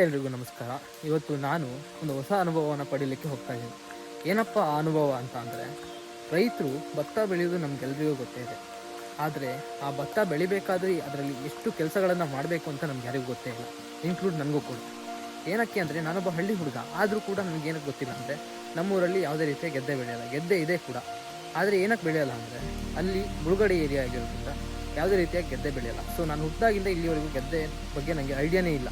ಎಲ್ರಿಗೂ ನಮಸ್ಕಾರ. ಇವತ್ತು ನಾನು ಒಂದು ಹೊಸ ಅನುಭವವನ್ನು ಪಡೀಲಿಕ್ಕೆ ಹೋಗ್ತಾ ಇದ್ದೀನಿ. ಏನಪ್ಪ ಆ ಅನುಭವ ಅಂತ ಅಂದರೆ, ರೈತರು ಭತ್ತ ಬೆಳೆಯೋದು ನಮಗೆಲ್ರಿಗೂ ಗೊತ್ತೇ ಇದೆ. ಆದರೆ ಆ ಭತ್ತ ಬೆಳಿಬೇಕಾದ್ರೆ ಅದರಲ್ಲಿ ಎಷ್ಟು ಕೆಲಸಗಳನ್ನು ಮಾಡಬೇಕು ಅಂತ ನಮ್ಗೆ ಯಾರಿಗೂ ಗೊತ್ತೇ ಇಲ್ಲ, ಇನ್ಕ್ಲೂಡ್ ನನಗೂ ಕೂಡ. ಏನಕ್ಕೆ ಅಂದರೆ, ನಾನೊಬ್ಬ ಹಳ್ಳಿ ಹುಡುಗ ಆದರೂ ಕೂಡ ನನಗೇನಕ್ಕೆ ಗೊತ್ತಿಲ್ಲ ಅಂದರೆ, ನಮ್ಮೂರಲ್ಲಿ ಯಾವುದೇ ರೀತಿಯ ಗೆದ್ದೆ ಬೆಳೆಯಲ್ಲ. ಗೆದ್ದೆ ಇದೆ ಕೂಡ, ಆದರೆ ಏನಕ್ಕೆ ಬೆಳೆಯಲ್ಲ ಅಂದರೆ, ಅಲ್ಲಿ ಮುಳುಗಡೆ ಏರಿಯಾ ಆಗಿರೋದ್ರಿಂದ ಯಾವುದೇ ರೀತಿಯ ಗೆದ್ದೆ ಬೆಳೆಯಲ್ಲ. ಸೊ ನಾನು ಹುಟ್ಟಿದಾಗಿಂದ ಇಲ್ಲಿವರೆಗೂ ಗೆದ್ದೆ ಬಗ್ಗೆ ನನಗೆ ಐಡಿಯಾನೇ ಇಲ್ಲ.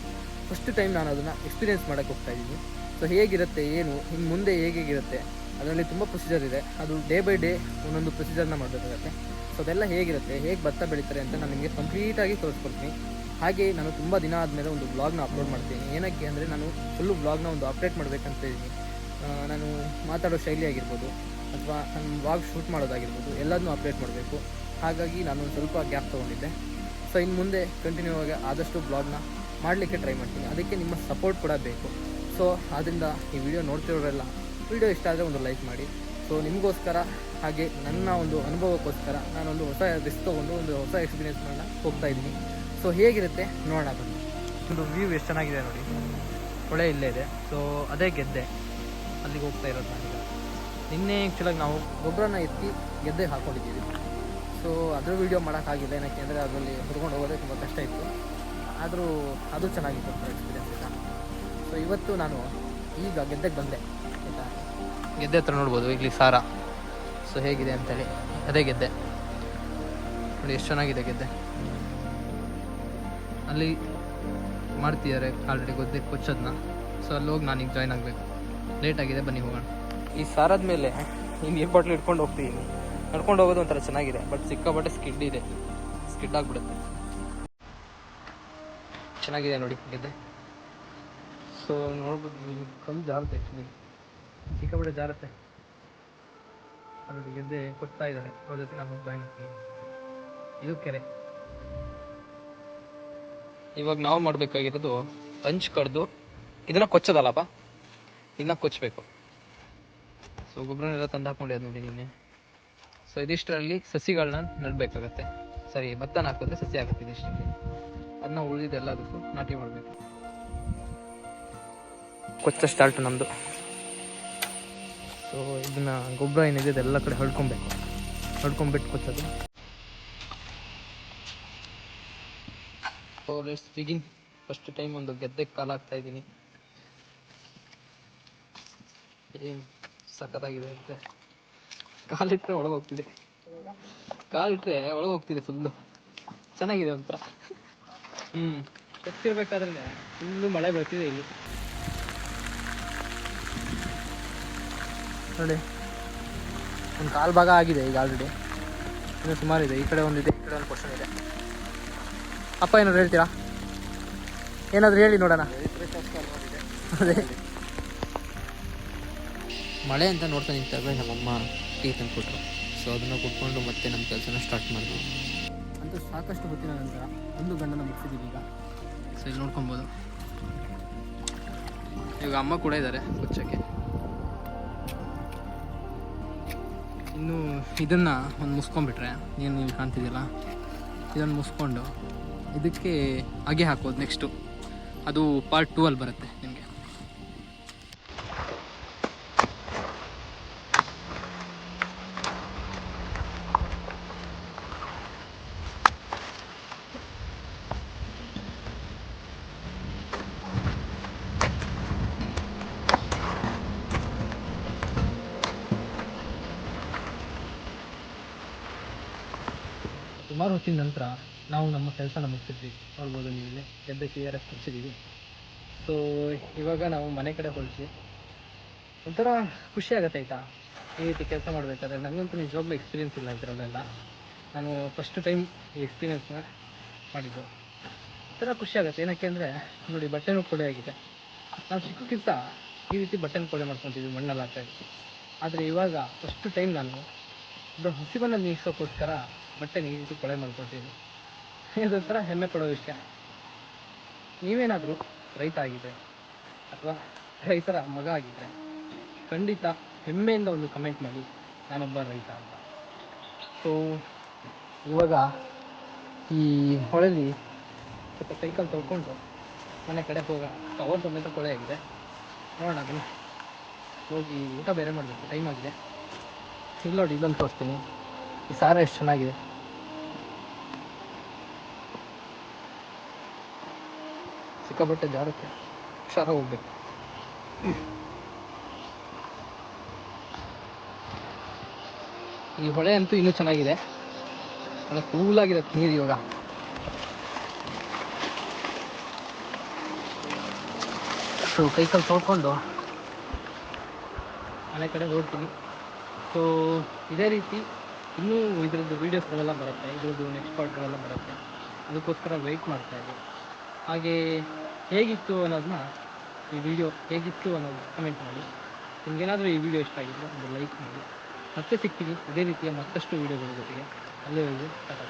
ಫಸ್ಟ್ ಟೈಮ್ ನಾನು ಅದನ್ನು ಎಕ್ಸ್ಪೀರಿಯೆನ್ಸ್ ಮಾಡೋಕ್ಕೆ ಹೋಗ್ತಾಯಿದ್ದೀನಿ. ಸೊ ಹೇಗಿರುತ್ತೆ, ಏನು ಇನ್ನು ಮುಂದೆ ಹೇಗಿರುತ್ತೆ, ಅದರಲ್ಲಿ ತುಂಬ ಪ್ರೊಸೀಜರ್ ಇದೆ. ಅದು ಡೇ ಬೈ ಡೇ ಒಂದೊಂದು ಪ್ರೊಸೀಜರ್ನ ಮಾಡಬೇಕಾಗತ್ತೆ. ಸೊ ಅದೆಲ್ಲ ಹೇಗಿರುತ್ತೆ, ಹೇಗೆ ಭತ್ತ ಬೆಳೀತಾರೆ ಅಂತ ನಾನು ನಿಮಗೆ ಕಂಪ್ಲೀಟಾಗಿ ತೋರಿಸ್ಕೊಡ್ತೀನಿ. ಹಾಗೆ ನಾನು ತುಂಬ ದಿನ ಆದಮೇಲೆ ಒಂದು ಬ್ಲಾಗ್ನ ಅಪ್ಲೋಡ್ ಮಾಡ್ತೀನಿ. ಏನಕ್ಕೆ ಅಂದರೆ, ನಾನು ಫುಲ್ಲು ಬ್ಲಾಗ್ನ ಒಂದು ಅಪ್ಡೇಟ್ ಮಾಡಬೇಕಂತ ಇದ್ದೀನಿ. ನಾನು ಮಾತಾಡೋ ಶೈಲಿ ಆಗಿರ್ಬೋದು ಅಥವಾ ನನ್ನ ಬ್ಲಾಗ್ ಶೂಟ್ ಮಾಡೋದಾಗಿರ್ಬೋದು ಎಲ್ಲದನ್ನೂ ಅಪ್ಡೇಟ್ ಮಾಡಬೇಕು. ಹಾಗಾಗಿ ನಾನು ಸ್ವಲ್ಪ ಗ್ಯಾಪ್ ತೊಗೊಂಡಿದ್ದೆ. ಸೊ ಇನ್ನು ಮುಂದೆ ಕಂಟಿನ್ಯೂ ಆಗಿ ಆದಷ್ಟು ಬ್ಲಾಗ್ನ ಮಾಡಲಿಕ್ಕೆ ಟ್ರೈ ಮಾಡ್ತೀನಿ. ಅದಕ್ಕೆ ನಿಮ್ಮ ಸಪೋರ್ಟ್ ಕೂಡ ಬೇಕು. ಸೊ ಆದ್ದರಿಂದ ಈ ವಿಡಿಯೋ ನೋಡ್ತಿರೋರೆಲ್ಲ ವಿಡಿಯೋ ಇಷ್ಟ ಆದರೆ ಒಂದು ಲೈಕ್ ಮಾಡಿ. ಸೊ ನಿಮಗೋಸ್ಕರ ಹಾಗೆ ನನ್ನ ಒಂದು ಅನುಭವಕ್ಕೋಸ್ಕರ ನಾನೊಂದು ಹೊಸ ರಿಸ್ಕ್ ತೊಗೊಂಡು ಒಂದು ಹೊಸ ಎಕ್ಸ್ಪೀರಿಯೆನ್ಸ್ ಮಾಡೋಣ ಹೋಗ್ತಾ ಇದ್ದೀನಿ. ಸೊ ಹೇಗಿರುತ್ತೆ ನೋಡೋಣ ಬನ್ನಿ. ಒಂದು ವ್ಯೂ ಎಷ್ಟು ಚೆನ್ನಾಗಿದೆ ನೋಡಿ, ಹೊಳೆ ಇಲ್ಲೇ ಇದೆ. ಸೊ ಅದೇ ಗೆದ್ದೆ, ಅಲ್ಲಿಗೆ ಹೋಗ್ತಾ ಇರೋದು ನಾನೀಗ. ನಿನ್ನೆ ಆ್ಯಕ್ಚುಲಾಗಿ ನಾವು ಗೊಬ್ಬರನ ಎತ್ತಿ ಗೆದ್ದೆ ಹಾಕ್ಕೊಂಡಿದ್ದೀವಿ. ಸೊ ಅದರ ವೀಡಿಯೋ ಮಾಡೋಕ್ಕಾಗಿಲ್ಲ, ಏನಕ್ಕೆ ಅಂದರೆ ಅದರಲ್ಲಿ ಹುಡ್ಕೊಂಡು ಹೋಗೋದೇ ತುಂಬ ಕಷ್ಟ ಇತ್ತು. ಆದರೂ ಅದು ಚೆನ್ನಾಗಿತ್ತು ಎಕ್ಸ್ಪೀರಿಯೆನ್ಸ್ ಈಗ. ಸೊ ಇವತ್ತು ನಾನು ಈಗ ಗೆದ್ದೆಗೆ ಬಂದೆ ಆಯಿತಾ. ಗೆದ್ದೆ ಹತ್ರ ನೋಡ್ಬೋದು ಇಲ್ಲಿ ಸಾರ. ಸೊ ಹೇಗಿದೆ ಅಂತೇಳಿ, ಅದೇ ಗೆದ್ದೆ ನೋಡಿ, ಎಷ್ಟು ಚೆನ್ನಾಗಿದೆ ಗೆದ್ದೆ. ಅಲ್ಲಿ ಮಾಡ್ತಿದ್ದಾರೆ ಆಲ್ರೆಡಿ ಗೆದ್ದೆ ಕೊಚ್ಚೋದನ್ನ. ಸೊ ಅಲ್ಲಿ ಹೋಗಿ ನಾನೀಗ ಜಾಯ್ನ್ ಆಗಬೇಕು. ಲೇಟಾಗಿದೆ, ಬನ್ನಿ ಹೋಗೋಣ. ಈ ಸಾರದ ಮೇಲೆ ಈ ನೀರು ಬಾಟ್ಲು ಇಟ್ಕೊಂಡು ಹೋಗ್ತಿದ್ದೀನಿ. ನಡ್ಕೊಂಡು ಹೋಗೋದು ಒಂಥರ ಚೆನ್ನಾಗಿದೆ, ಬಟ್ ಸಿಕ್ಕಾಪಟ್ಟೆ ಸ್ಕಿಡ್ ಇದೆ, ಸ್ಕಿಡ್ ಆಗಿಬಿಡುತ್ತೆ. ಚೆನ್ನಾಗಿದೆ ನೋಡಿ ಗೆದ್ದೆ. ಸೊ ನೋಡ್ಬೋದು, ಕಮ್ಮಿ ಜಾರುತ್ತೆ ಆ್ಯಕ್ಚುಲಿ, ಸಿಕ್ಕಾಪಟ್ಟೆ ಜಾರುತ್ತೆ. ಅಲ್ಲಿ ಗೆದ್ದೆ ಕೊಡ್ತಾ ಇದ್ದಾರೆ, ಅವ್ರ ಜೊತೆ ನಾನು ಜಾಯ್ನ್ ಆಗ್ತೀನಿ. ಇದು ಕೆರೆ. ಇವಾಗ ನಾವು ಮಾಡಬೇಕಾಗಿರೋದು ಹಂಚ್ ಕಡ್ದು ಇದನ್ನ ಕೊಚ್ಚೋದಲ್ಲಪ್ಪ, ಇದನ್ನ ಕೊಚ್ಚಬೇಕು. ಸೊ ಗೊಬ್ಬರನೆಲ್ಲ ತಂದು ಹಾಕ್ಕೊಂಡಿದ್ದು ನೋಡಿ ನಿನ್ನೆ. ಸೊ ಇದಿಷ್ಟರಲ್ಲಿ ಸಸಿಗಳನ್ನ ನೆಡಬೇಕಾಗತ್ತೆ. ಸರಿ, ಭತ್ತನ ಹಾಕಿದ್ರೆ ಸಸಿ ಆಗುತ್ತೆ ಇದಿಷ್ಟರಲ್ಲಿ. ಅದನ್ನ ಉಳಿದೆಲ್ಲದಕ್ಕೂ ನಾಟಿ ಮಾಡಬೇಕು. ಕೊಚ್ಚ ಸ್ಟಾರ್ಟ್ ನಮ್ಮದು. ಸೊ ಇದನ್ನ ಗೊಬ್ಬರ ಏನಿದೆ ಇದೆಲ್ಲ ಕಡೆ ಹೊಡ್ಕೊಂಬಿಟ್ಟು ಕೊಚ್ಚೋದು. So let's begin. First time ಒಂದು ಗೆದ್ದೆಗೆ ಕಾಲು ಹಾಕ್ತಾ ಇದ್ದೀನಿ. ಏನು ಸಖತ್ತಾಗಿದೆ ಅಂತೆ. ಕಾಲಿಟ್ರೆ ಒಳಗೋಗ್ತಿದೆ ಫುಲ್ಲು. ಚೆನ್ನಾಗಿದೆ ಒಂಥರ. ಗೊತ್ತಿರ್ಬೇಕಾದ್ರೆ ಫುಲ್ಲು ಮಳೆ ಬರ್ತಿದೆ ಇಲ್ಲಿ ನೋಡಿ. ಒಂದು ಕಾಲು ಭಾಗ ಆಗಿದೆ ಈಗ ಆಲ್ರೆಡಿ, ಇನ್ನೂ ಸುಮಾರಿದೆ. ಈ ಕಡೆ ಒಂದಿದೆ, ಈ ಕಡೆ ಒಂದು ಪೋರ್ಷನ್ ಇದೆ. ಅಪ್ಪ ಏನಾದ್ರು ಹೇಳ್ತೀರಾ? ಏನಾದರೂ ಹೇಳಿ ನೋಡೋಣ. ಅದೇ ಮಳೆ ಅಂತ ನೋಡ್ತಾ ನಿಂತಾಗ ನಮ್ಮಮ್ಮ ಟೀ ತಂದು ಕೊಟ್ಟರು. ಸೊ ಅದನ್ನು ಕುಟ್ಕೊಂಡು ಮತ್ತೆ ನಮ್ಮ ಕೆಲಸನ ಸ್ಟಾರ್ಟ್ ಮಾಡಿದ್ವಿ. ಅಂತೂ ಸಾಕಷ್ಟು ಹೊತ್ತಿನ ನಂತರ ಒಂದು ಗಂಡನ ಮುಗಿಸಿದ್ದೀವಿ ಈಗ. ಸೊ ಇಲ್ಲಿ ನೋಡ್ಕೊಬೋದು, ಈಗ ಅಮ್ಮ ಕೂಡ ಇದ್ದಾರೆ ಕೊಚ್ಚಕ್ಕೆ. ಇನ್ನು ಇದನ್ನು ಒಂದು ಮುಸ್ಕೊಂಡ್ಬಿಟ್ರೆ, ಏನು ನೀವು ಕಾಣ್ತಿದ್ದಿಲ್ಲ, ಇದನ್ನು ಮುಸ್ಕೊಂಡು ಇದಕ್ಕೆ ಹಾಗೆ ಹಾಕೋದು. ನೆಕ್ಸ್ಟು ಅದು ಪಾರ್ಟ್ 2 ಅಲ್ಲಿ ಬರುತ್ತೆ ನಿಮಗೆ. ಸುಮಾರು ಹೊತ್ತಿನ ನಂತರ ನಾವು ನಮ್ಮ ಕೆಲಸನ ಮುಗಿಸಿದ್ವಿ. ನೋಡ್ಬೋದು ನೀವು ಇಲ್ಲಿ ಗೆದ್ದೆ ಕ್ಲಿಯರಾಗಿ ಕೊಚ್ಚಿದ್ದೀವಿ. ಸೊ ಇವಾಗ ನಾವು ಮನೆ ಕಡೆ ಹೊರಟ್ವಿ. ಒಂಥರ ಖುಷಿ ಆಗುತ್ತೆ ಆಯಿತಾ ಈ ರೀತಿ ಕೆಲಸ ಮಾಡಬೇಕಾದ್ರೆ. ನನಗಂತೂ ನಿಜವಾಗ್ಲೂ ಎಕ್ಸ್ಪೀರಿಯೆನ್ಸ್ ಇಲ್ಲ ಇದರಲ್ಲೆಲ್ಲ. ನಾನು ಫಸ್ಟ್ ಟೈಮ್ ಈ ಎಕ್ಸ್ಪೀರಿಯೆನ್ಸ್ನ ಮಾಡಿದ್ದು. ಒಂಥರ ಖುಷಿ ಆಗುತ್ತೆ. ಏನಕ್ಕೆ ಅಂದರೆ ನೋಡಿ, ಬಟ್ಟೆನೂ ಕೊಳೆ ಆಗಿದೆ. ನಾವು ಚಿಕ್ಕಕ್ಕಿಂತ ಈ ರೀತಿ ಬಟ್ಟೆನ ಕೊಳೆ ಮಾಡ್ಕೊತೀವಿ ಮಣ್ಣಲ್ಲಿ ಹಾಕಿ. ಆದರೆ ಇವಾಗ ಫಸ್ಟ್ ಟೈಮ್ ನಾನು ಇದು ಹಸಿವನ್ನು ನೀಗಿಸೋಕ್ಕೋಸ್ಕರ ಬಟ್ಟೆ ನೀರು ಕೊಳೆ ಮಾಡ್ಕೊತೀವಿ. ಇದೊಂಥರ ಹೆಮ್ಮೆ ಪಡೋ ವಿಷಯ. ನೀವೇನಾದರೂ ರೈತ ಆಗಿದ್ದರೆ ಅಥವಾ ರೈತರ ಮಗ ಆಗಿದ್ದರೆ ಖಂಡಿತ ಹೆಮ್ಮೆಯಿಂದ ಒಂದು ಕಮೆಂಟ್ ಮಾಡಿ, ನಾನೊಬ್ಬ ರೈತ ಅಂತ. ಸೊ ಇವಾಗ ಈ ಹೊಳೆಲಿ ಸ್ವಲ್ಪ ಸೈಕಲ್ ತೊಳ್ಕೊಂಡು ಮನೆ ಕಡೆ ಹೋಗೋಣ. ಅವರ್ ಸಮೇತ ಕೊಳೆ ಆಗಿದೆ, ನೋಡೋಣ ಬನ್ನಿ. ಹೋಗಿ ಊಟ ಬೇರೆ ಮಾಡಬೇಕು, ಟೈಮ್ ಆಗಿದೆ. ಇಲ್ಲಿ ನೋಡಿ, ಇಲ್ಲೊಂದು ತೋರಿಸ್ತೀನಿ. ಈ ಸಾರ ಎಷ್ಟು ಚೆನ್ನಾಗಿದೆ, ಸಿಕ್ಕಾಪಟ್ಟೆ ಜಾರಕ್ಕೆ, ಹುಷಾರ ಹೋಗ್ಬೇಕು. ಈ ಹೊಳೆ ಅಂತೂ ಇನ್ನೂ ಚೆನ್ನಾಗಿದೆ, ಅದು ಕೂಲಾಗಿದೆ ನೀರು ಇವಾಗ. ಸೊ ಕೈಕಲ್ಲಿ ತೊಳ್ಕೊಂಡು ಮನೆ ಕಡೆ ಹೊರಡ್ತೀನಿ. ಸೊ ಇದೇ ರೀತಿ ಇನ್ನೂ ಇದ್ರದ್ದು ವೀಡಿಯೋಸ್ಗಳೆಲ್ಲ ಬರುತ್ತೆ, ಇದ್ರದ್ದು ನೆಕ್ಸ್ಟ್ ಪಾರ್ಟ್ಗಳೆಲ್ಲ ಬರುತ್ತೆ. ಅದಕ್ಕೋಸ್ಕರ ವೆಯ್ಟ್ ಮಾಡ್ತಾಯಿದ್ದೆ. ಹಾಗೆ ಹೇಗಿತ್ತು ಅನ್ನೋದನ್ನ, ಈ ವಿಡಿಯೋ ಹೇಗಿತ್ತು ಅನ್ನೋದು ಕಮೆಂಟ್ ಮಾಡಿ. ನಿಮಗೇನಾದರೂ ಈ ವಿಡಿಯೋ ಇಷ್ಟ ಆಗಿದ್ದರೆ ಒಂದು ಲೈಕ್ ಮಾಡಿ. ಮತ್ತೆ ಸಿಗ್ತೀವಿ ಇದೇ ರೀತಿಯ ಮತ್ತಷ್ಟು ವೀಡಿಯೋಗಳ ಜೊತೆಗೆ. ಅಲ್ಲಿವರೆಗೂ ಟಾಟಾ.